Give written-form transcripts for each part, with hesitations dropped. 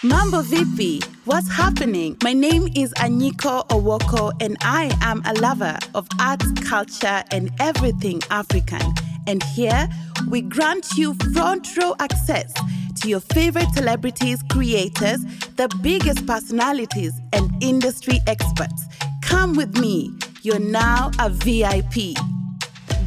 Mambo Vipi, what's happening? My name is Anyiko Owoko and I am a lover of arts, culture and everything African. And here we grant you front row access to your favorite celebrities, creators, the biggest personalities and industry experts. Come with me, you're now a VIP.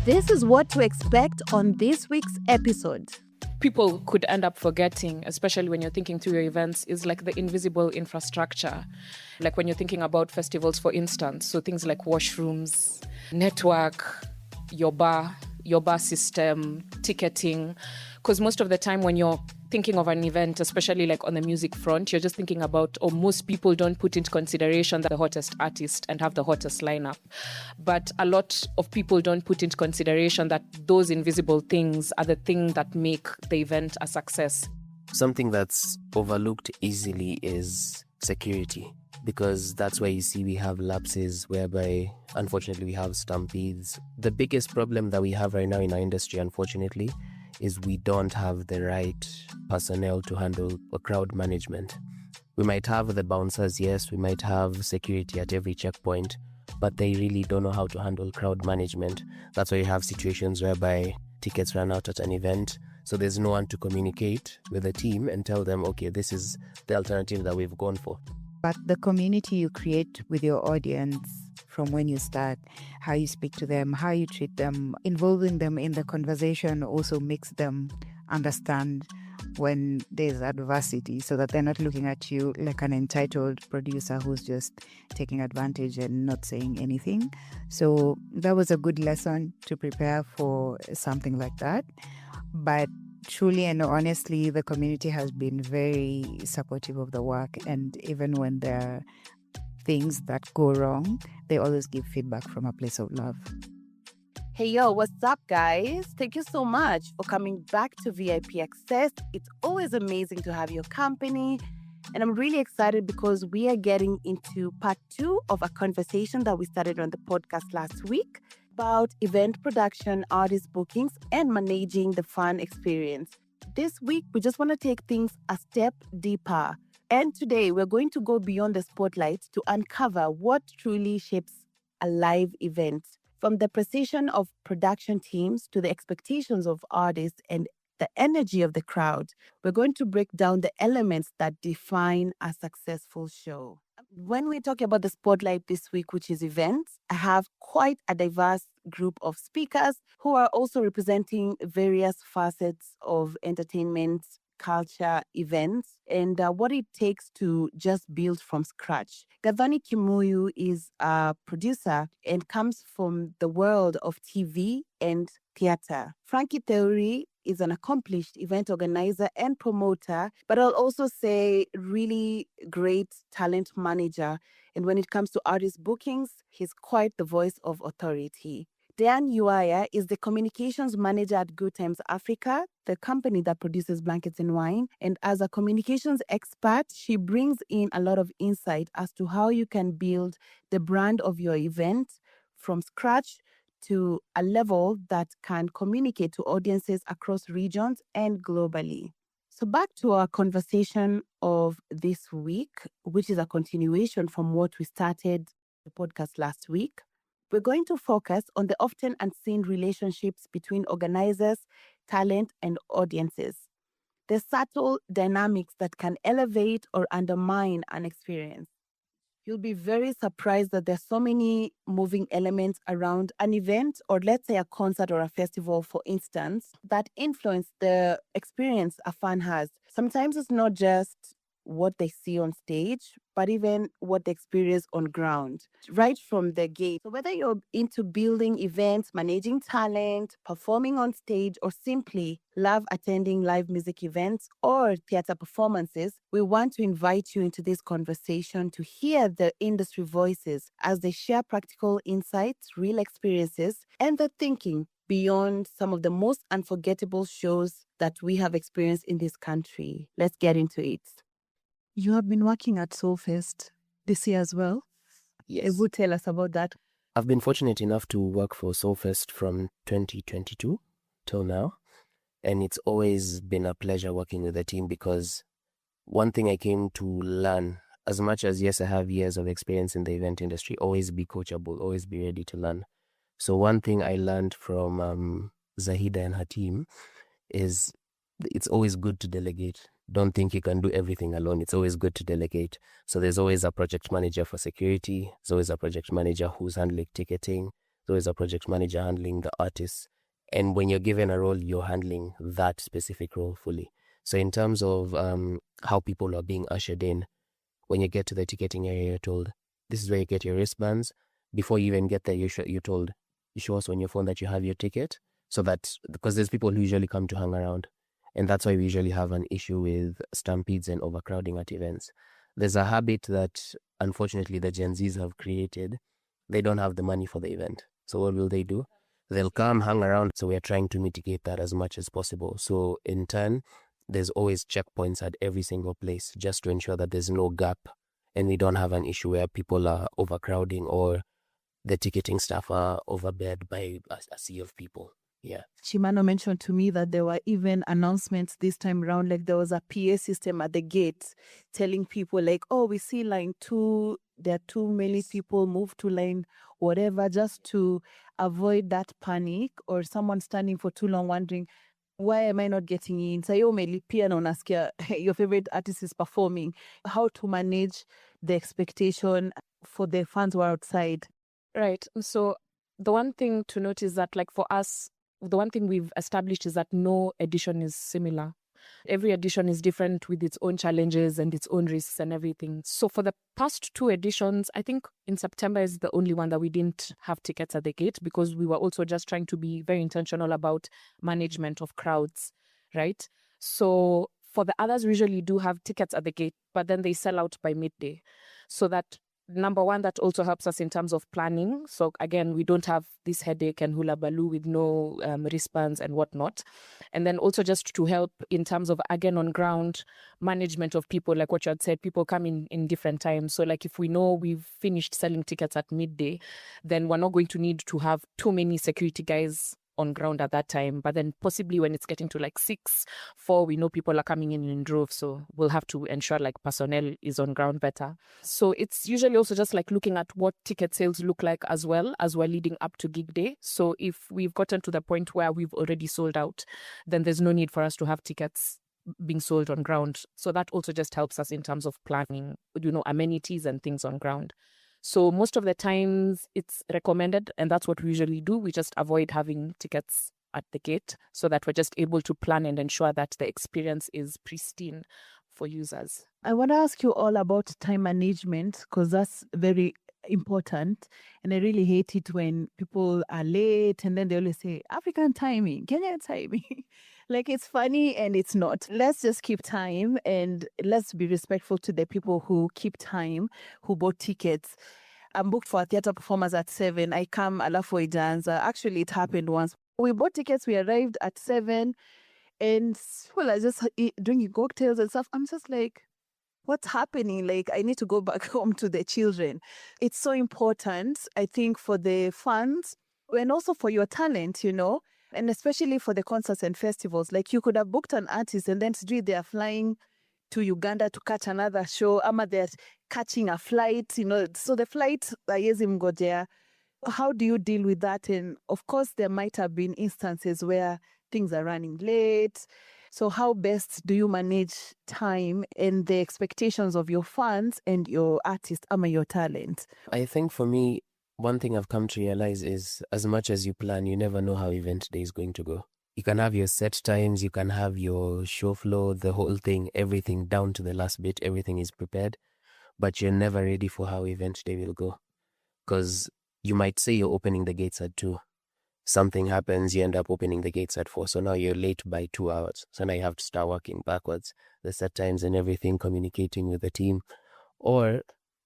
This is what to expect on this week's episode. People could end up forgetting, especially when you're thinking through your events, is like the invisible infrastructure. Like when you're thinking about festivals, for instance, so things like washrooms, network, your bar system, ticketing. Because most of the time when you're thinking of an event, especially like on the music front, you're just thinking about, or most people don't put into consideration the hottest artist and have the hottest lineup. But a lot of people don't put into consideration that those invisible things are the thing that make the event a success. Something that's overlooked easily is security, because that's where you see we have lapses whereby, unfortunately, we have stampedes. The biggest problem that we have right now in our industry, unfortunately, is we don't have the right personnel to handle a crowd management. We might have the bouncers, yes, we might have security at every checkpoint, but they really don't know how to handle crowd management. That's why you have situations whereby tickets run out at an event, so there's no one to communicate with the team and tell them, okay, this is the alternative that we've gone for. But the community you create with your audience from when you start, how you speak to them, how you treat them, involving them in the conversation also makes them understand when there's adversity, so that they're not looking at you like an entitled producer who's just taking advantage and not saying anything. So that was a good lesson to prepare for something like that. But truly and honestly, the community has been very supportive of the work, and even when there are things that go wrong, they always give feedback from a place of love. Hey yo, what's up guys? Thank you so much for coming back to VIP Access. It's always amazing to have your company. And I'm really excited because we are getting into part 2 of a conversation that we started on the podcast last week about event production, artist bookings, and managing the fan experience. This week, we just want to take things a step deeper. And today, we're going to go beyond the spotlight to uncover what truly shapes a live event. From the precision of production teams to the expectations of artists and the energy of the crowd, we're going to break down the elements that define a successful show. When we talk about the spotlight this week, which is events, I have quite a diverse group of speakers who are also representing various facets of entertainment, culture, events, and what it takes to just build from scratch. Gathoni Kimuyu is a producer and comes from the world of TV and theater. Frankie Theuri is an accomplished event organizer and promoter, but I'll also say really great talent manager. And when it comes to artist bookings, he's quite the voice of authority. Diane Ywaya is the communications manager at GoodTimes Africa, the company that produces blankets and wine. And as a communications expert, she brings in a lot of insight as to how you can build the brand of your event from scratch to a level that can communicate to audiences across regions and globally. So back to our conversation of this week, which is a continuation from what we started the podcast last week. We're going to focus on the often unseen relationships between organizers, talent, and audiences. The subtle dynamics that can elevate or undermine an experience. You'll be very surprised that there's so many moving elements around an event, or let's say a concert or a festival, for instance, that influence the experience a fan has. Sometimes it's not just what they see on stage, but even what they experience on ground, right from the gate. So whether you're into building events, managing talent, performing on stage, or simply love attending live music events or theater performances, we want to invite you into this conversation to hear the industry voices as they share practical insights, real experiences, and the thinking beyond some of the most unforgettable shows that we have experienced in this country. Let's get into it. You have been working at Soulfest this year as well. Yes. Would tell us about that. I've been fortunate enough to work for Soulfest from 2022 till now. And it's always been a pleasure working with the team because one thing I came to learn, as much as, yes, I have years of experience in the event industry, always be coachable, always be ready to learn. So one thing I learned from Zahida and her team is it's always good to delegate. Don't think you can do everything alone. It's always good to delegate. So there's always a project manager for security. There's always a project manager who's handling ticketing. There's always a project manager handling the artists. And when you're given a role, you're handling that specific role fully. So in terms of how people are being ushered in, when you get to the ticketing area, you're told, this is where you get your wristbands. Before you even get there, you're told, you show us on your phone that you have your ticket. So that, because there's people who usually come to hang around. And that's why we usually have an issue with stampedes and overcrowding at events. There's a habit that, unfortunately, the Gen Zs have created. They don't have the money for the event. So what will they do? They'll come, hang around. So we are trying to mitigate that as much as possible. So in turn, there's always checkpoints at every single place just to ensure that there's no gap and we don't have an issue where people are overcrowding or the ticketing staff are overbeared by a sea of people. Yeah. Chimano mentioned to me that there were even announcements this time around, like there was a PA system at the gate telling people like, oh, we see line 2, there are too many people, move to line whatever, just to avoid that panic or someone standing for too long wondering, why am I not getting in? Sayo umelipia na unasikia your favorite artist is performing. How to manage the expectation for the fans who are outside. Right. So the one thing to note is that, like, for us, the one thing we've established is that no edition is similar. Every edition is different with its own challenges and its own risks and everything. So for the past 2 editions, I think in September is the only one that we didn't have tickets at the gate, because we were also just trying to be very intentional about management of crowds, right? So for the others, we usually do have tickets at the gate, but then they sell out by midday. So that, number one, that also helps us in terms of planning. So again, we don't have this headache and hula baloo with no wristbands and whatnot. And then also just to help in terms of, again, on ground management of people, like what you had said, people come in different times. So like if we know we've finished selling tickets at midday, then we're not going to need to have too many security guys on ground at that time. But then possibly when it's getting to like 6, 4, we know people are coming in droves. So we'll have to ensure like personnel is on ground better. So it's usually also just like looking at what ticket sales look like as well as we're leading up to gig day. So if we've gotten to the point where we've already sold out, then there's no need for us to have tickets being sold on ground. So that also just helps us in terms of planning, amenities and things on ground. So most of the times it's recommended, and that's what we usually do. We just avoid having tickets at the gate so that we're just able to plan and ensure that the experience is pristine for users. I want to ask you all about time management, because that's very important. And I really hate it when people are late and then they always say, African timing, Kenyan timing. Like, it's funny and it's not. Let's just keep time and let's be respectful to the people who keep time, who bought tickets. I'm booked for a theatre performance at 7. I come alafu dance. Actually, it happened once. We bought tickets. We arrived at 7. And well, I just drinking cocktails and stuff. I'm just like, what's happening? Like, I need to go back home to the children. It's so important, I think, for the fans and also for your talent, and especially for the concerts and festivals. Like, you could have booked an artist and then today they are flying to Uganda to catch another show. Ama they're catching a flight, So the flight, there. How do you deal with that? And of course, there might have been instances where things are running late. So how best do you manage time and the expectations of your fans and your artist, your talent? I think for me, one thing I've come to realize is, as much as you plan, you never know how event day is going to go. You can have your set times, you can have your show flow, the whole thing, everything down to the last bit, everything is prepared, but you're never ready for how event day will go. Because you might say you're opening the gates at 2. Something happens, you end up opening the gates at 4. So now you're late by 2 hours. So now you have to start working backwards. The set times and everything, communicating with the team. Or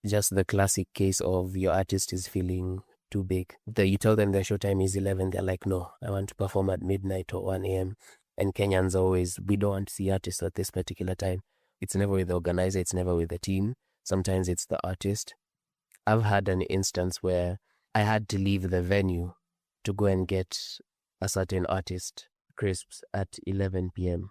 just the classic case of your artist is feeling too big. You tell them their show time is 11. They're like, no, I want to perform at midnight or 1 a.m. And Kenyans always, we don't want to see artists at this particular time. It's never with the organizer. It's never with the team. Sometimes it's the artist. I've had an instance where I had to leave the venue to go and get a certain artist crisps at 11 p.m.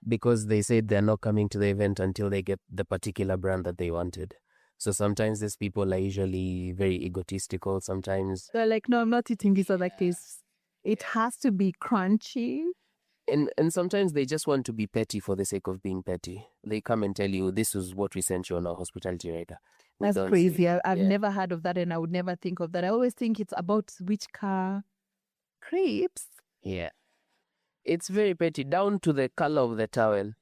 because they said they're not coming to the event until they get the particular brand that they wanted. So sometimes these people are usually very egotistical. Sometimes, They're like, no, I'm not eating this or like this. It has to be crunchy. and sometimes they just want to be petty for the sake of being petty. They come and tell you, this is what we sent you on our hospitality rider. We That's don't crazy. say- I've yeah. never heard of that, and I would never think of that. I always think it's about which car. Crepes. Yeah. It's very petty, down to the color of the towel.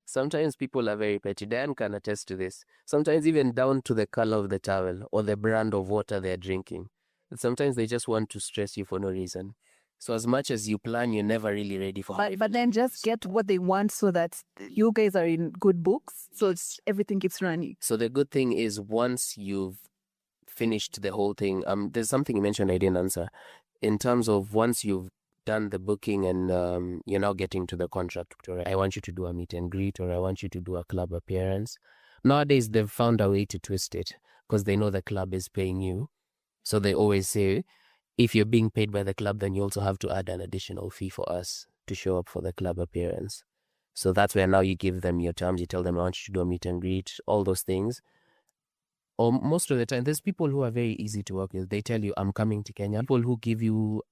Sometimes people are very petty. Diane can attest to this. Sometimes even down to the color of the towel or the brand of water they're drinking. Sometimes they just want to stress you for no reason. So as much as you plan, you're never really ready for it. But then just get what they want so that you guys are in good books. So everything keeps running. So the good thing is once you've finished the whole thing, there's something you mentioned I didn't answer. In terms of once you've done the booking and you're now getting to the contract, or I want you to do a meet and greet, or I want you to do a club appearance. Nowadays, they've found a way to twist it because they know the club is paying you. So they always say, if you're being paid by the club, then you also have to add an additional fee for us to show up for the club appearance. So that's where now you give them your terms. You tell them, I want you to do a meet and greet, all those things. Or most of the time, there's people who are very easy to work with. They tell you, I'm coming to Kenya. People who give you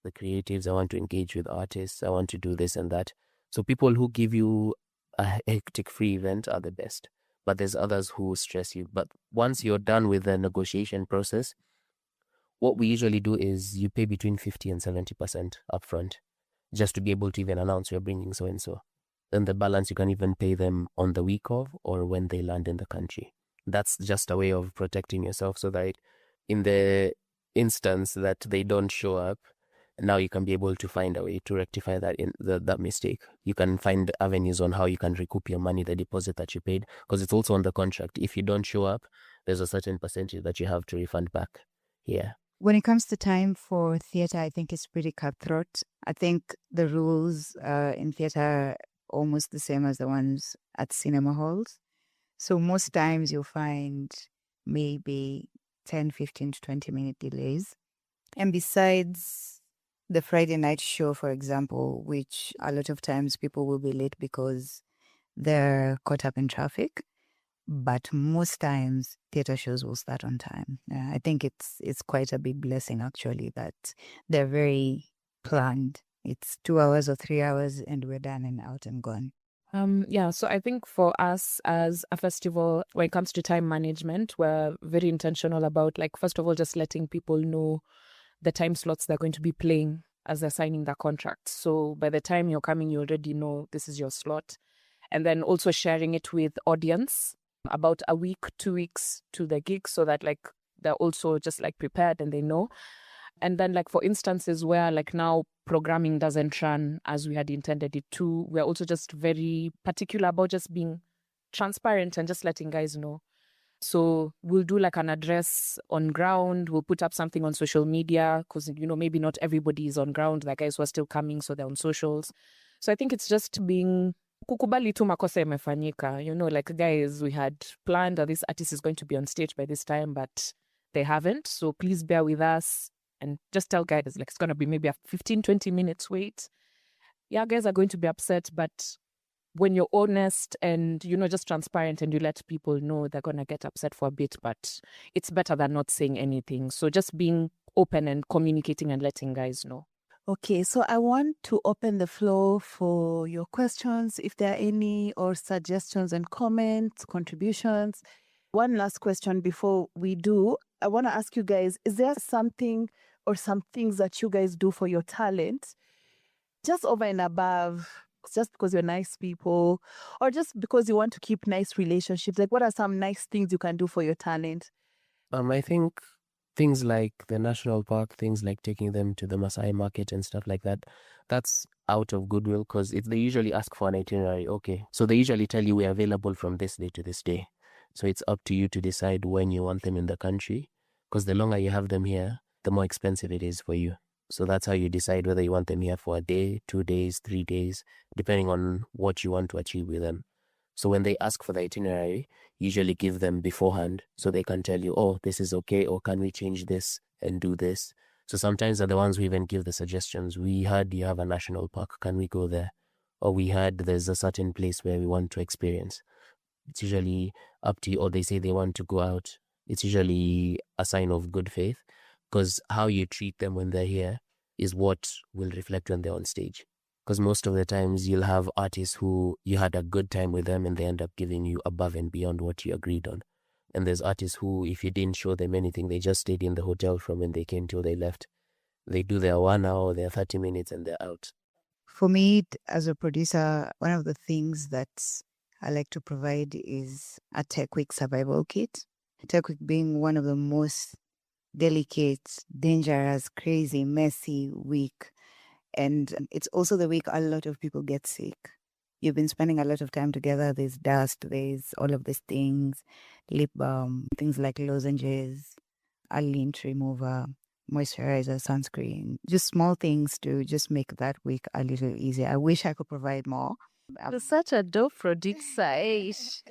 the creatives, I want to engage with artists, I want to do this and that. So people who give you a hectic free event are the best. But there's others who stress you. But once you're done with the negotiation process, what we usually do is you pay between 50 and 70% upfront just to be able to even announce you're bringing so-and-so. Then the balance you can even pay them on the week of or when they land in the country. That's just a way of protecting yourself so that in the instance that they don't show up, now you can be able to find a way to rectify that mistake. You can find avenues on how you can recoup your money, the deposit that you paid, because it's also on the contract. If you don't show up, there's a certain percentage that you have to refund back. Yeah. When it comes to time for theatre, I think it's pretty cutthroat. I think the rules in theatre are almost the same as the ones at cinema halls. So most times you'll find maybe 10, 15 to 20-minute delays. And besides the Friday night show, for example, which a lot of times people will be late because they're caught up in traffic. But most times theatre shows will start on time. I think it's quite a big blessing actually that they're very planned. It's 2 hours or 3 hours and we're done and out and gone. So I think for us as a festival, when it comes to time management, we're very intentional about, like, first of all, just letting people know the time slots they're going to be playing as they're signing their contract. So by the time you're coming, you already know this is your slot. And then also sharing it with audience about a week, 2 weeks to the gig so that, like, they're also just, like, prepared and they know. And then, like, for instances where, like, now programming doesn't run as we had intended it to, we're also just very particular about just being transparent and just letting guys know. So we'll do, like, an address on ground. We'll put up something on social media because, you know, maybe not everybody is on ground. The guys who are still coming, so they're on socials. So I think it's just being kukubali tu makosa yamefanyika. You know, like, guys, we had planned that this artist is going to be on stage by this time, but they haven't. So please bear with us. And just tell guys, like, it's going to be maybe a 15, 20 minutes wait. Yeah, guys are going to be upset, but when you're honest and, you know, just transparent and you let people know, they're going to get upset for a bit, but it's better than not saying anything. So just being open and communicating and letting guys know. Okay, so I want to open the floor for your questions, if there are any, or suggestions and comments, contributions. One last question before we do. I want to ask you guys, is there something or some things that you guys do for your talent, just over and above, just because you're nice people, or just because you want to keep nice relationships? Like, what are some nice things you can do for your talent? I think things like the national park, things like taking them to the Maasai market and stuff like that, that's out of goodwill because they usually ask for an itinerary. Okay, so they usually tell you we're available from this day to this day. So it's up to you to decide when you want them in the country, because the longer you have them here, the more expensive it is for you. So that's how you decide whether you want them here for a day, 2 days, 3 days, depending on what you want to achieve with them. So when they ask for the itinerary, usually give them beforehand so they can tell you, oh, this is okay, or can we change this and do this? So sometimes they're the ones who even give the suggestions. We heard you have a national park. Can we go there? or there's a certain place where we want to experience. It's usually up to you, or they say they want to go out. It's usually a sign of good faith, because how you treat them when they're here is what will reflect when they're on stage. Because most of the times you'll have artists who you had a good time with them and they end up giving you above and beyond what you agreed on. And there's artists who, if you didn't show them anything, they just stayed in the hotel from when they came till they left. They do their 1 hour, their 30 minutes, and they're out. For me, as a producer, one of the things that I like to provide is a Tech Week survival kit. Tech Week being one of the most delicate, dangerous, crazy, messy week. And it's also the week a lot of people get sick. You've been spending a lot of time together. There's dust, there's all of these things, lip balm, things like lozenges, a lint remover, moisturizer, sunscreen, just small things to just make that week a little easier. I wish I could provide more. You're such a dope producer, Ish.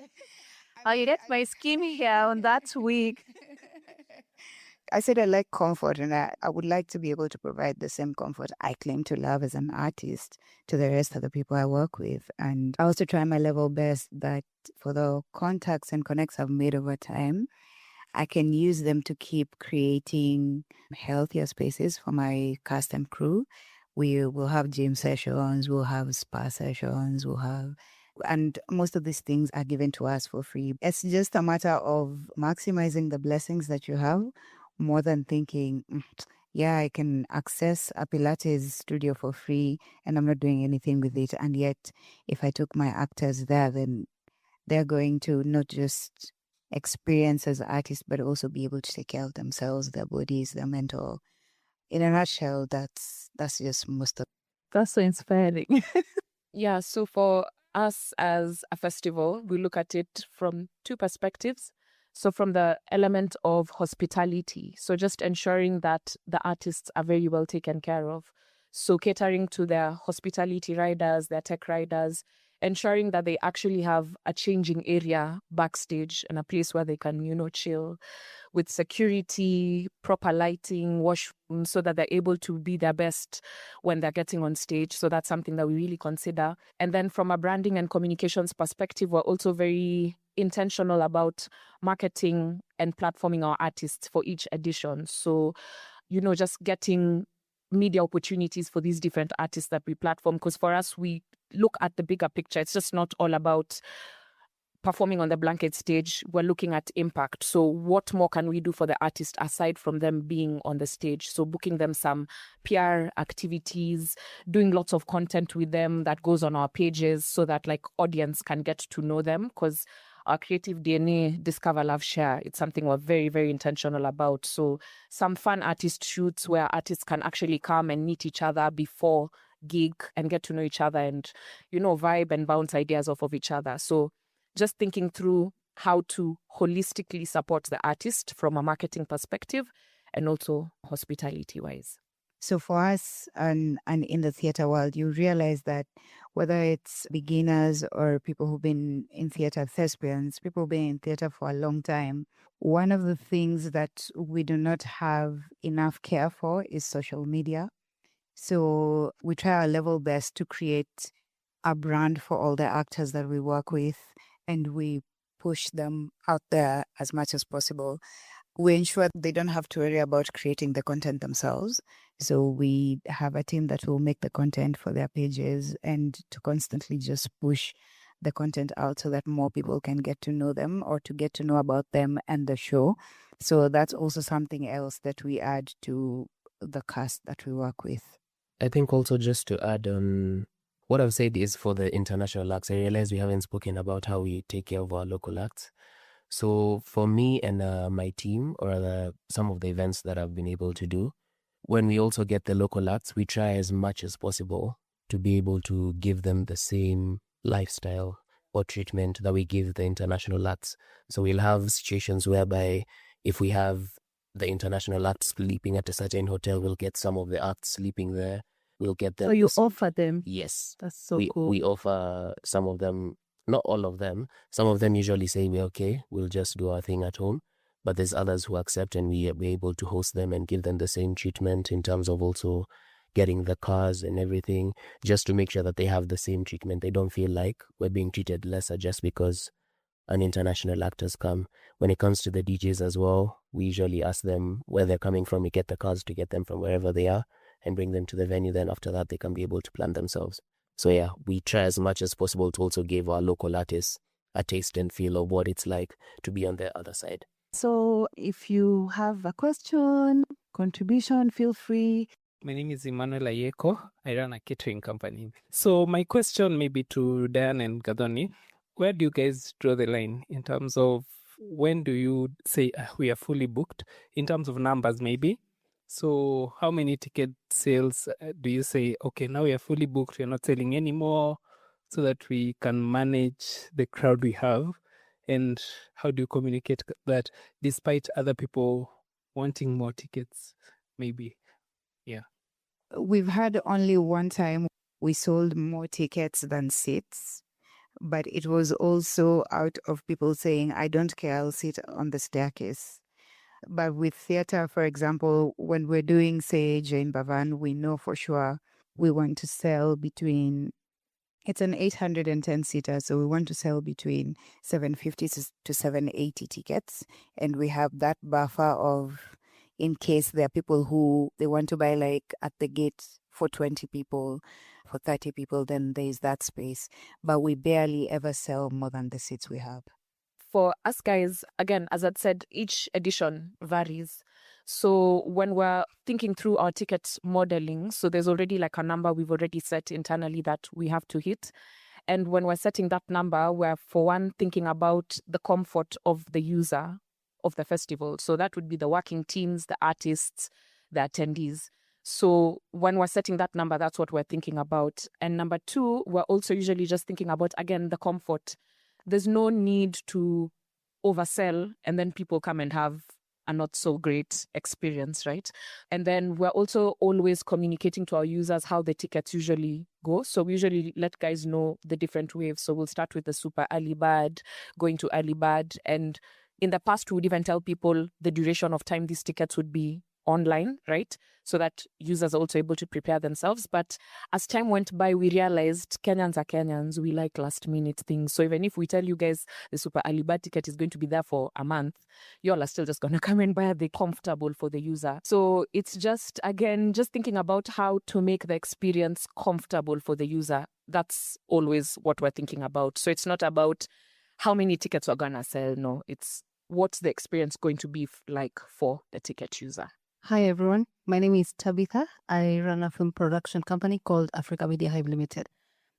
I get my skin here on that week. I said I like comfort, and I would like to be able to provide the same comfort I claim to love as an artist to the rest of the people I work with. And I also try my level best that for the contacts and connects I've made over time, I can use them to keep creating healthier spaces for my cast and crew. We will have gym sessions, we'll have spa sessions, and most of these things are given to us for free. It's just a matter of maximizing the blessings that you have more than thinking, yeah, I can access a Pilates studio for free and I'm not doing anything with it. And yet, if I took my actors there, then they're going to not just experience as artists, but also be able to take care of themselves, their bodies, their mental. In a nutshell, that's just most of. That's so inspiring. Yeah, so for us as a festival, we look at it from two perspectives. So from the element of hospitality, so just ensuring that the artists are very well taken care of. So catering to their hospitality riders, their tech riders, ensuring that they actually have a changing area backstage and a place where they can, chill, with security, proper lighting, washroom, so that they're able to be their best when they're getting on stage. So that's something that we really consider. And then from a branding and communications perspective, we're also very intentional about marketing and platforming our artists for each edition. So, just getting media opportunities for these different artists that we platform, because for us, we look at the bigger picture. It's just not all about performing on the blanket stage. We're looking at impact. So what more can we do for the artist aside from them being on the stage? So booking them some PR activities, doing lots of content with them that goes on our pages so that audience can get to know them, because our creative DNA, discover, love, share, it's something we're very, very intentional about. So some fun artist shoots where artists can actually come and meet each other before gig and get to know each other and, vibe and bounce ideas off of each other. So just thinking through how to holistically support the artist from a marketing perspective and also hospitality-wise. So for us and in the theater world, you realize that whether it's beginners or people who've been in theater, thespians, people who've been in theater for a long time, one of the things that we do not have enough care for is social media. So we try our level best to create a brand for all the actors that we work with, and we push them out there as much as possible. We ensure they don't have to worry about creating the content themselves. So we have a team that will make the content for their pages and to constantly just push the content out so that more people can get to know them or to get to know about them and the show. So that's also something else that we add to the cast that we work with. I think also just to add on what I've said is for the international acts. I realize we haven't spoken about how we take care of our local acts. So for me and my team, or some of the events that I've been able to do, when we also get the local acts, we try as much as possible to be able to give them the same lifestyle or treatment that we give the international acts. So we'll have situations whereby if we have the international acts sleeping at a certain hotel, we'll get some of the acts sleeping there. We'll get them. So you offer them? Yes. That's so cool. We offer some of them, not all of them. Some of them usually say, we're okay, we'll just do our thing at home. But there's others who accept, and we're able to host them and give them the same treatment in terms of also getting the cars and everything, just to make sure that they have the same treatment. They don't feel like we're being treated lesser just because an international actors come. When it comes to the DJs as well, we usually ask them where they're coming from. We get the cars to get them from wherever they are and bring them to the venue. Then after that, they can be able to plan themselves. So yeah, we try as much as possible to also give our local artists a taste and feel of what it's like to be on the other side. So if you have a question, contribution, feel free. My name is Emmanuel Owoko. I run a catering company. So my question may be to Diane and Gathoni. Where do you guys draw the line in terms of when do you say we are fully booked in terms of numbers maybe? So how many ticket sales do you say, okay, now we are fully booked, we're not selling anymore, so that we can manage the crowd we have? And how do you communicate that despite other people wanting more tickets, maybe? Yeah. We've had only one time we sold more tickets than seats, but it was also out of people saying, I don't care, I'll sit on the staircase. But with theater, for example, when we're doing, say, Jane Bavan, we know for sure we want to sell between, it's an 810 seater, so we want to sell between 750 to 780 tickets. And we have that buffer of, in case there are people who they want to buy like at the gate for 20 people, for 30 people, then there's that space. But we barely ever sell more than the seats we have. For us guys, again, as I said, each edition varies. So when we're thinking through our ticket modeling, so there's already like a number we've already set internally that we have to hit. And when we're setting that number, we're for one thinking about the comfort of the user of the festival. So that would be the working teams, the artists, the attendees. So when we're setting that number, that's what we're thinking about. And number two, we're also usually just thinking about, again, the comfort. There's no need to oversell and then people come and have a not so great experience, right? And then we're also always communicating to our users how the tickets usually go. So we usually let guys know the different waves. So we'll start with the super early bird, going to early bird. And in the past, we would even tell people the duration of time these tickets would be online, right? So that users are also able to prepare themselves. But as time went by, we realized Kenyans are Kenyans. We like last minute things. So even if we tell you guys the super early bird ticket is going to be there for a month, y'all are still just going to come and buy the comfortable for the user. So it's just, again, just thinking about how to make the experience comfortable for the user. That's always what we're thinking about. So it's not about how many tickets we're going to sell. No, it's what's the experience going to be like for the ticket user. Hi everyone, my name is Tabitha. I run a film production company called Africa Media Hive Limited.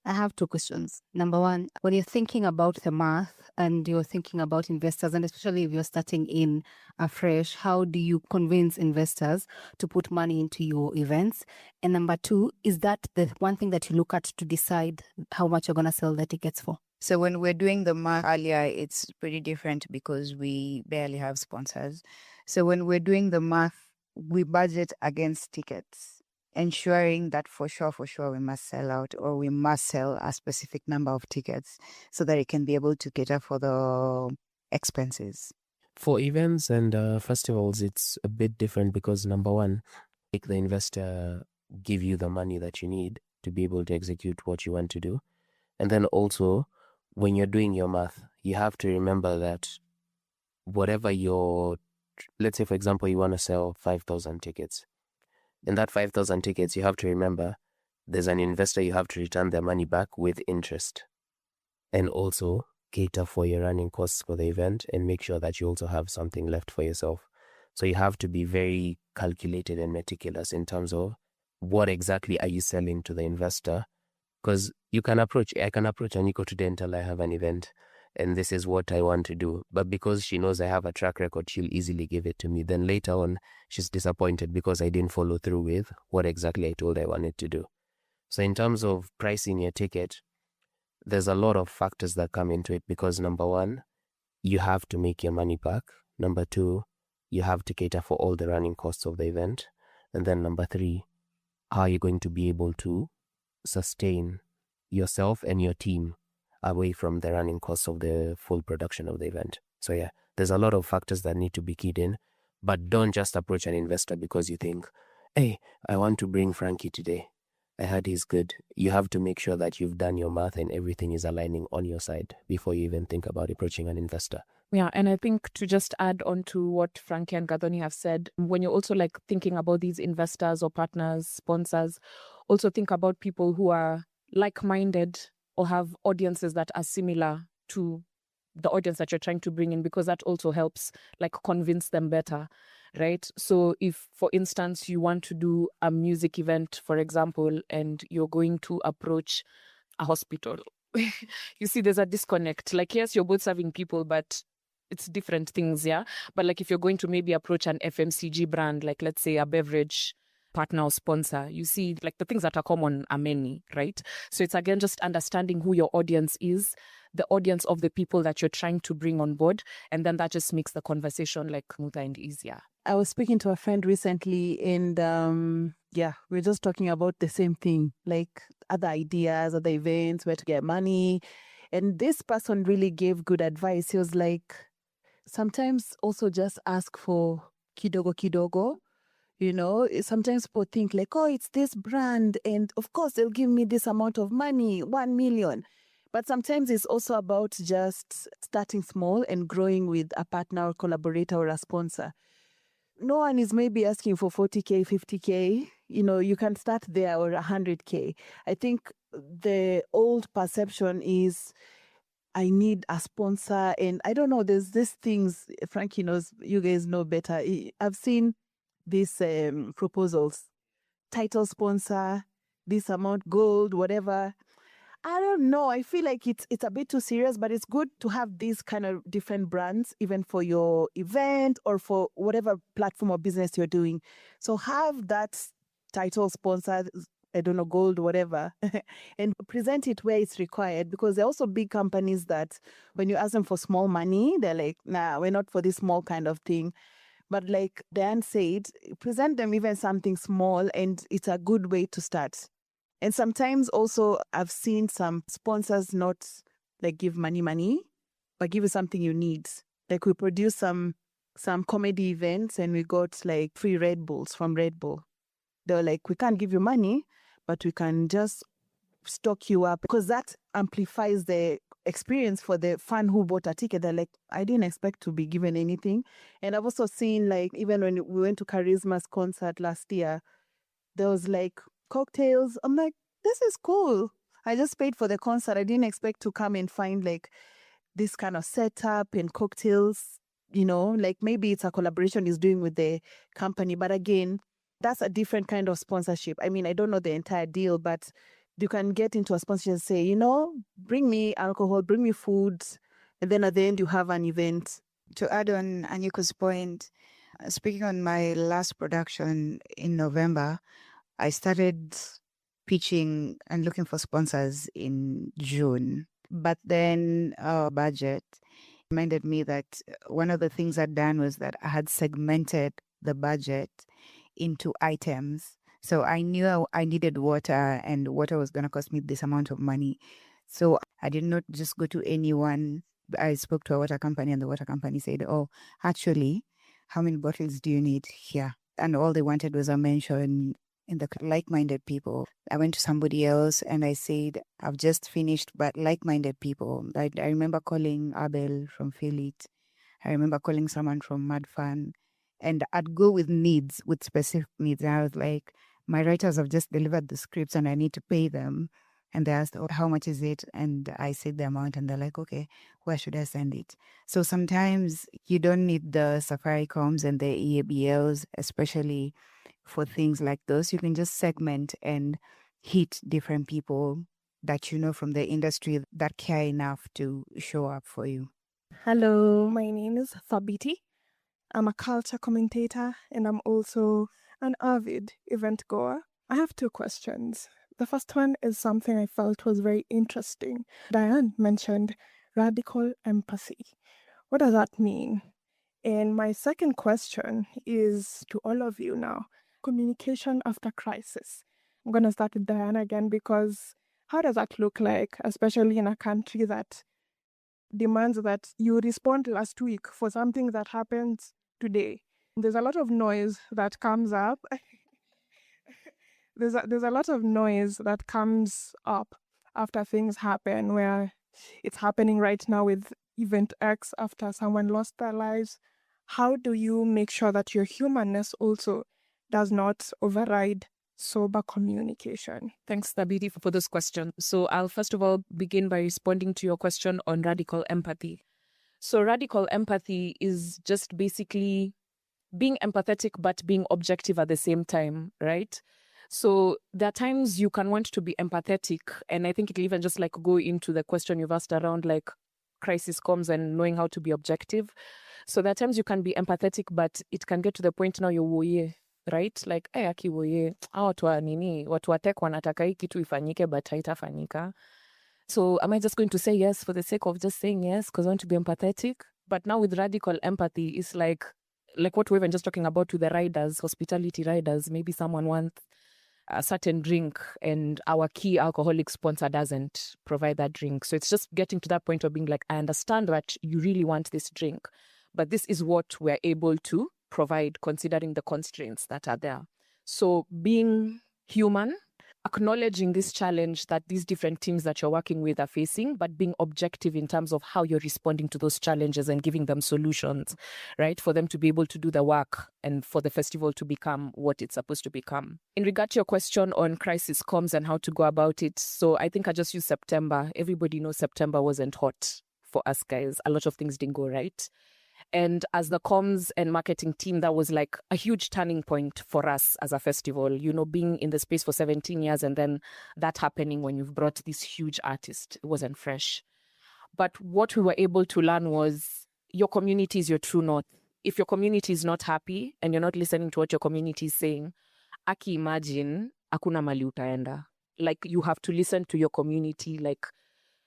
I have two questions. Number one, when you're thinking about the math and you're thinking about investors, and especially if you're starting in afresh, how do you convince investors to put money into your events? And number two, is that the one thing that you look at to decide how much you're going to sell the tickets for? So when we're doing the math earlier, it's pretty different because we barely have sponsors. So when we're doing the math, we budget against tickets, ensuring that for sure we must sell out, or we must sell a specific number of tickets so that it can be able to cater for the expenses. For events and festivals, it's a bit different because number one, make the investor give you the money that you need to be able to execute what you want to do. And then also, when you're doing your math, you have to remember that whatever let's say, for example, you want to sell 5,000 tickets. In that 5,000 tickets, you have to remember there's an investor, you have to return their money back with interest. And also cater for your running costs for the event and make sure that you also have something left for yourself. So you have to be very calculated and meticulous in terms of what exactly are you selling to the investor. Because I can approach Anyiko today and tell I have an event and this is what I want to do. But because she knows I have a track record, she'll easily give it to me. Then later on, she's disappointed because I didn't follow through with what exactly I told I wanted to do. So in terms of pricing your ticket, there's a lot of factors that come into it because number one, you have to make your money back. Number two, you have to cater for all the running costs of the event. And then number three, how are you going to be able to sustain yourself and your team away from the running costs of the full production of the event. So yeah, there's a lot of factors that need to be keyed in, but don't just approach an investor because you think Hey, I want to bring Frankie today. I heard he's good. You have to make sure that you've done your math and everything is aligning on your side before you even think about approaching an investor. Yeah, and I think to just add on to what Frankie and Gathoni have said, when you're also like thinking about these investors or partners, sponsors, also think about people who are like-minded or have audiences that are similar to the audience that you're trying to bring in, because that also helps like convince them better, right? So if, for instance, you want to do a music event, for example, and you're going to approach a hospital, you see there's a disconnect. Like, yes, you're both serving people, but it's different things, yeah? But like if you're going to maybe approach an FMCG brand, like let's say a beverage partner or sponsor, you see like the things that are common are many, right? So it's again just understanding who your audience is, the audience of the people that you're trying to bring on board, and then that just makes the conversation like smoother and easier. I was speaking to a friend recently, and we're just talking about the same thing, like other ideas, other events, where to get money. And this person really gave good advice. He was like, sometimes also just ask for kidogo kidogo. You know, sometimes people think like, oh, it's this brand, and of course they'll give me this amount of money, 1 million. But sometimes it's also about just starting small and growing with a partner or collaborator or a sponsor. No one is maybe asking for 40K, 50K. You know, you can start there, or 100K. I think the old perception is, I need a sponsor. And I don't know, there's these things, Frankie knows, you guys know better. I've seen these proposals, title sponsor, this amount, gold, whatever. I don't know. I feel like it's a bit too serious, but it's good to have these kind of different brands, even for your event or for whatever platform or business you're doing. So have that title sponsor, I don't know, gold, whatever, and present it where it's required, because there are also big companies that when you ask them for small money, they're like, nah, we're not for this small kind of thing. But like Diane said, present them even something small, and it's a good way to start. And sometimes also I've seen some sponsors not like give money, but give you something you need. Like we produce some comedy events, and we got like free Red Bulls from Red Bull. They're like, we can't give you money, but we can just stock you up, because that amplifies the experience for the fan who bought a ticket. They're like, I didn't expect to be given anything. And I've also seen, like, even when we went to Charisma's concert last year, there was like cocktails. I'm like, this is cool. I just paid for the concert. I didn't expect to come and find like this kind of setup and cocktails, you know, like maybe it's a collaboration he's doing with the company. But again, that's a different kind of sponsorship. I mean, I don't know the entire deal, but you can get into a sponsorship and say, you know, bring me alcohol, bring me food. And then at the end, you have an event. To add on Anyiko's point, speaking on my last production in November, I started pitching and looking for sponsors in June. But then our budget reminded me that one of the things I'd done was that I had segmented the budget into items. So I knew I needed water, and water was going to cost me this amount of money. So I did not just go to anyone. I spoke to a water company, and the water company said, oh, actually, how many bottles do you need here? And all they wanted was a mention in the like-minded people. I went to somebody else and I said, I've just finished, but like-minded people. I remember calling Abel from Feel It. I remember calling someone from Madfan. And I'd go with needs, with specific needs. And I was like, my writers have just delivered the scripts and I need to pay them. And they asked, oh, how much is it? And I said the amount, and they're like, okay, where should I send it? So sometimes you don't need the Safaricoms and the EABLs, especially for things like those. You can just segment and hit different people that you know from the industry that care enough to show up for you. Hello, my name is Thabiti. I'm a culture commentator and I'm also an avid event goer. I have two questions. The first one is something I felt was very interesting. Diane mentioned radical empathy. What does that mean? And my second question is to all of you now. Communication after crisis. I'm going to start with Diane again, because how does that look like, especially in a country that demands that you respond last week for something that happens today? There's a lot of noise that comes up there's a lot of noise that comes up after things happen, where it's happening right now with event X after someone lost their lives. How do you make sure that your humanness also does not override sober communication? Thanks, Tabiti, for this question. So I'll first of all begin by responding to your question on radical empathy. So radical empathy is just basically being empathetic but being objective at the same time, right? So there are times you can want to be empathetic, and I think it'll even just like go into the question you've asked around like crisis comes and knowing how to be objective. So there are times you can be empathetic, but it can get to the point now you're woye, right? Like, aki woye, watu wa nini, watu wa tech wanataka hii kitu ifanyike but haitafanyika. So am I just going to say yes for the sake of just saying yes because I want to be empathetic? But now with radical empathy, it's like what we were just talking about with the riders, hospitality riders. Maybe someone wants a certain drink and our key alcoholic sponsor doesn't provide that drink. So it's just getting to that point of being like, I understand that you really want this drink, but this is what we're able to provide considering the constraints that are there. So being human, acknowledging this challenge that these different teams that you're working with are facing, but being objective in terms of how you're responding to those challenges and giving them solutions, right? For them to be able to do the work and for the festival to become what it's supposed to become. In regard to your question on crisis comms and how to go about it, so I think I just used September. Everybody knows September wasn't hot for us guys. A lot of things didn't go right. And as the comms and marketing team, that was like a huge turning point for us as a festival, you know, being in the space for 17 years and then that happening when you've brought this huge artist, it wasn't fresh. But what we were able to learn was your community is your true north. If your community is not happy and you're not listening to what your community is saying, imagine, hakuna mali utaenda. Like you have to listen to your community, like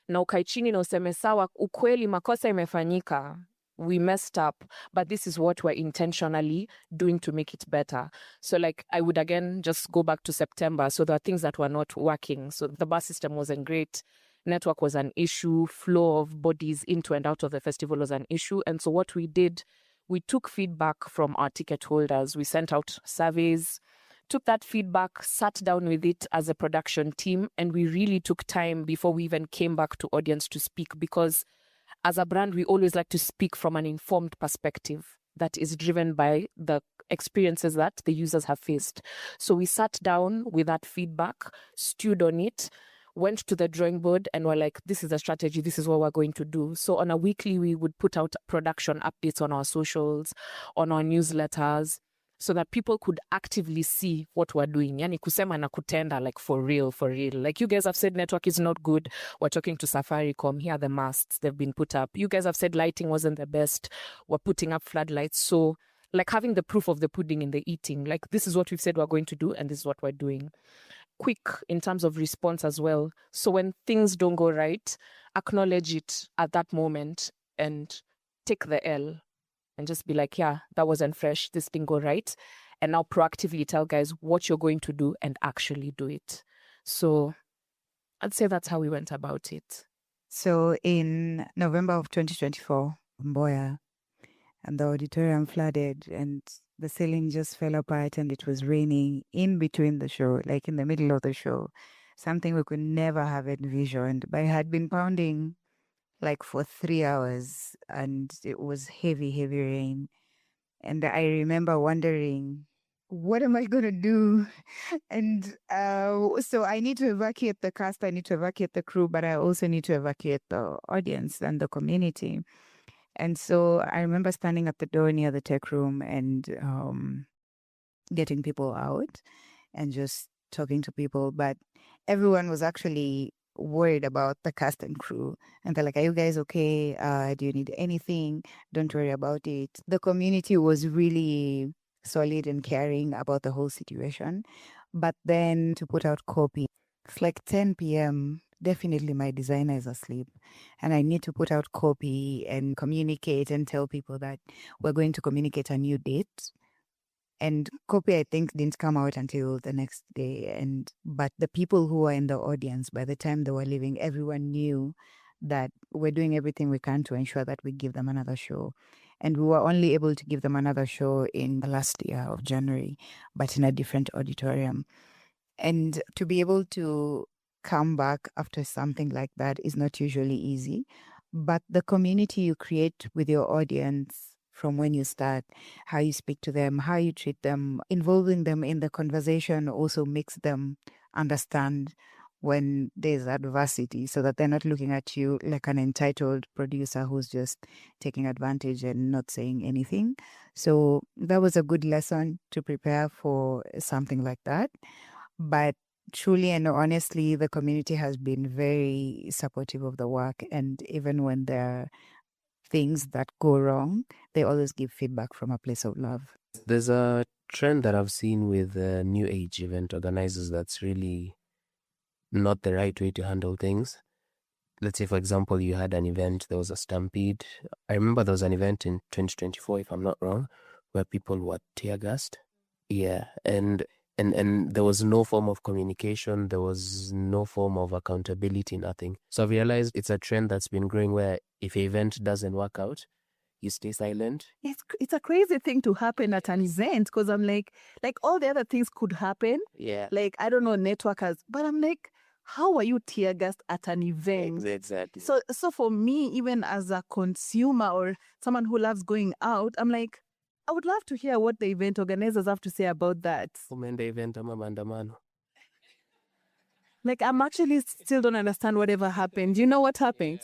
na ukae chini na useme sawa, ukweli makosa imefanyika. We messed up, but this is what we're intentionally doing to make it better. So like I would again just go back to September. So there are things that were not working. So the bus system wasn't great. Network was an issue. Flow of bodies into and out of the festival was an issue. And so what we did, we took feedback from our ticket holders. We sent out surveys, took that feedback, sat down with it as a production team, and we really took time before we even came back to audience to speak, because as a brand, we always like to speak from an informed perspective that is driven by the experiences that the users have faced. So we sat down with that feedback, stewed on it, went to the drawing board and were like, this is a strategy, this is what we're going to do. So on a weekly, we would put out production updates on our socials, on our newsletters, so that people could actively see what we're doing. Yani kusema na kutenda, like for real. Like you guys have said network is not good. We're talking to Safaricom. Here are the masts they've been put up. You guys have said lighting wasn't the best. We're putting up floodlights. So like having the proof of the pudding in the eating. Like this is what we've said we're going to do and this is what we're doing. Quick in terms of response as well. So when things don't go right, acknowledge it at that moment and take the L. And just be like, yeah, that wasn't fresh. This didn't go right. And now proactively tell guys what you're going to do and actually do it. So I'd say that's how we went about it. So in November of 2024, Mboya, and the auditorium flooded and the ceiling just fell apart and it was raining in between the show, like in the middle of the show. Something we could never have envisioned. But it had been pounding like for 3 hours and it was heavy rain. And I remember wondering, what am I going to do? And so I need to evacuate the cast, I need to evacuate the crew, but I also need to evacuate the audience and the community. And so I remember standing at the door near the tech room and getting people out and just talking to people. But everyone was actually worried about the cast and crew, and they're like, are you guys okay? Do you need anything? Don't worry about it. The community was really solid and caring about the whole situation. But then to put out copy, it's like 10 p.m. Definitely my designer is asleep and I need to put out copy and communicate and tell people that we're going to communicate a new date. And copy, I think, didn't come out until the next day. But the people who were in the audience, by the time they were leaving, everyone knew that we're doing everything we can to ensure that we give them another show. And we were only able to give them another show in the last year of January, but in a different auditorium. And to be able to come back after something like that is not usually easy. But the community you create with your audience from when you start, how you speak to them, how you treat them, involving them in the conversation also makes them understand when there's adversity, so that they're not looking at you like an entitled producer who's just taking advantage and not saying anything. So that was a good lesson to prepare for something like that. But truly and honestly, the community has been very supportive of the work. And even when there are things that go wrong, they always give feedback from a place of love. There's a trend that I've seen with new age event organizers that's really not the right way to handle things. Let's say, for example, you had an event, there was a stampede. I remember there was an event in 2024, if I'm not wrong, where people were tear gassed. Yeah, and there was no form of communication, there was no form of accountability, nothing. So I realized it's a trend that's been growing where if an event doesn't work out, you stay silent. It's a crazy thing to happen at an event, because I'm like all the other things could happen. Yeah. Like, I don't know, networkers, but I'm like, how are you tear gassed at an event? Exactly. So for me, even as a consumer or someone who loves going out, I'm like, I would love to hear what the event organizers have to say about that. Umende event ama maandamano. Like, I'm actually still don't understand whatever happened. You know what happened?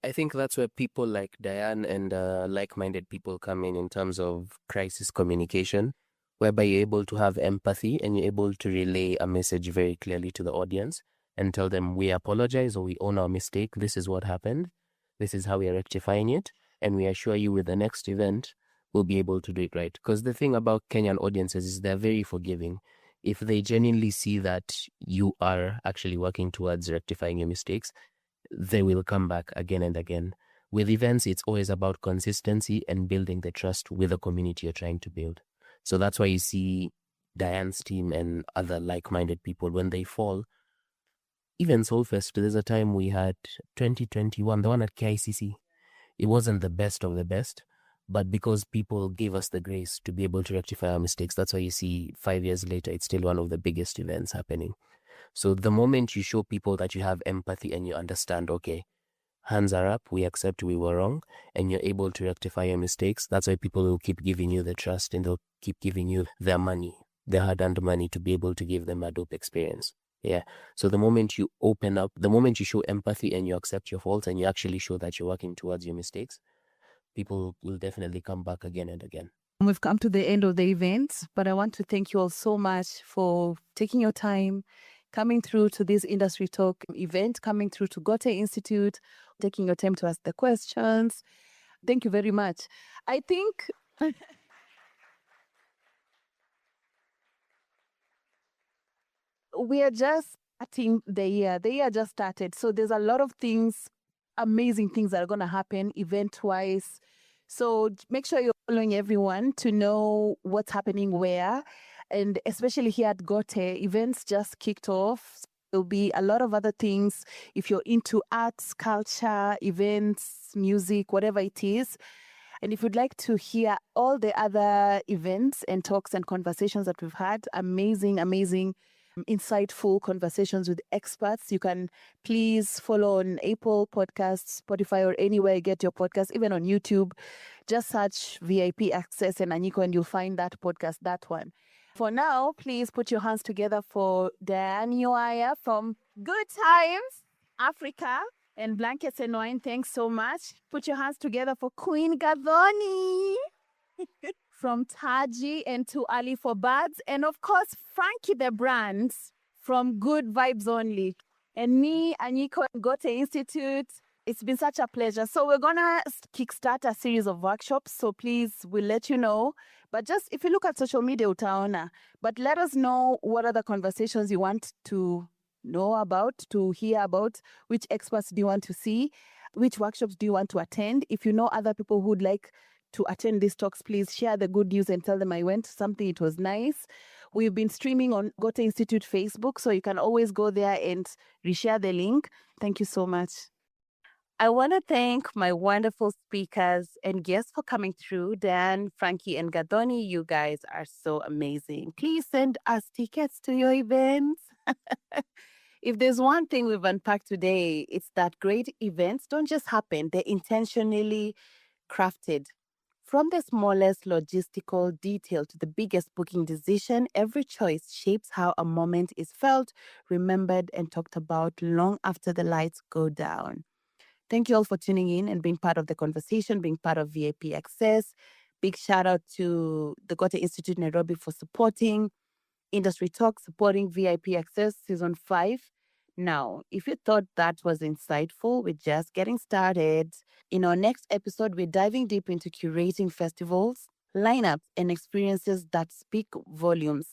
I think that's where people like Diane and like-minded people come in terms of crisis communication, whereby you're able to have empathy and you're able to relay a message very clearly to the audience and tell them, we apologize or we own our mistake. This is what happened. This is how we are rectifying it. And we assure you with the next event, we'll be able to do it right. Because the thing about Kenyan audiences is they're very forgiving. If they genuinely see that you are actually working towards rectifying your mistakes, they will come back again and again. With events, it's always about consistency and building the trust with the community you're trying to build. So that's why you see Diane's team and other like-minded people, when they fall, even Soulfest, there's a time we had 2021, the one at KICC. It wasn't the best of the best, but because people gave us the grace to be able to rectify our mistakes, that's why you see 5 years later, it's still one of the biggest events happening. So the moment you show people that you have empathy and you understand, okay, hands are up, we accept we were wrong, and you're able to rectify your mistakes, that's why people will keep giving you the trust and they'll keep giving you their money, their hard-earned money, to be able to give them a dope experience. Yeah. So the moment you open up, the moment you show empathy and you accept your faults and you actually show that you're working towards your mistakes, people will definitely come back again and again. We've come to the end of the event, but I want to thank you all so much for taking your time, coming through to this Industry Talk event, coming through to Goethe Institute, taking your time to ask the questions. Thank you very much. I think we are just starting the year. The year just started. So there's a lot of things, amazing things that are going to happen event-wise. So make sure you're following everyone to know what's happening where. And especially here at Goethe, events just kicked off. There'll be a lot of other things. If you're into arts, culture, events, music, whatever it is. And if you'd like to hear all the other events and talks and conversations that we've had, amazing, insightful conversations with experts, you can please follow on Apple Podcasts, Spotify, or anywhere you get your podcast, even on YouTube. Just search VIP Access and Anyiko and you'll find that podcast, that one. For now, please put your hands together for Diane Ywaya from GoodTimes Africa and Blankets and Wine. Thanks so much. Put your hands together for Queen Gathoni from Taji and To Ali for Birds. And of course, Frankie the Brands from Good Vibes Only. And me, Anyiko, and Goethe Institute. It's been such a pleasure. So we're going to kickstart a series of workshops. So please, we'll let you know. But just if you look at social media, utaona. But let us know what other conversations you want to know about, to hear about. Which experts do you want to see? Which workshops do you want to attend? If you know other people who would like to attend these talks, please share the good news and tell them I went. Something, it was nice. We've been streaming on Goethe Institute Facebook, so you can always go there and reshare the link. Thank you so much. I want to thank my wonderful speakers and guests for coming through. Dan, Frankie, and Gathoni, you guys are so amazing. Please send us tickets to your events. If there's one thing we've unpacked today, it's that great events don't just happen, they're intentionally crafted. From the smallest logistical detail to the biggest booking decision, every choice shapes how a moment is felt, remembered, and talked about long after the lights go down. Thank you all for tuning in and being part of the conversation, being part of VIP Access. Big shout out to the Goethe Institute Nairobi for supporting Industry Talk, supporting VIP Access Season 5. Now, if you thought that was insightful, we're just getting started. In our next episode, we're diving deep into curating festivals, lineups, and experiences that speak volumes.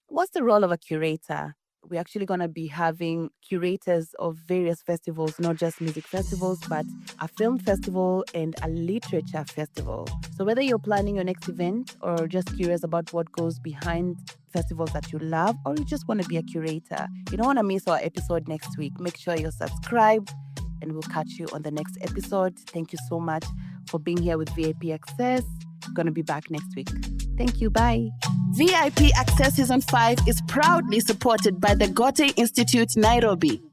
What's the role of a curator? We're actually going to be having curators of various festivals, not just music festivals, but a film festival and a literature festival. So whether you're planning your next event or just curious about what goes behind festivals that you love, or you just want to be a curator, you don't want to miss our episode next week. Make sure you're subscribed and we'll catch you on the next episode. Thank you so much for being here with VIP Access. Going to be back next week. Thank you. Bye. VIP Access Season 5 is proudly supported by the Goethe Institute Nairobi.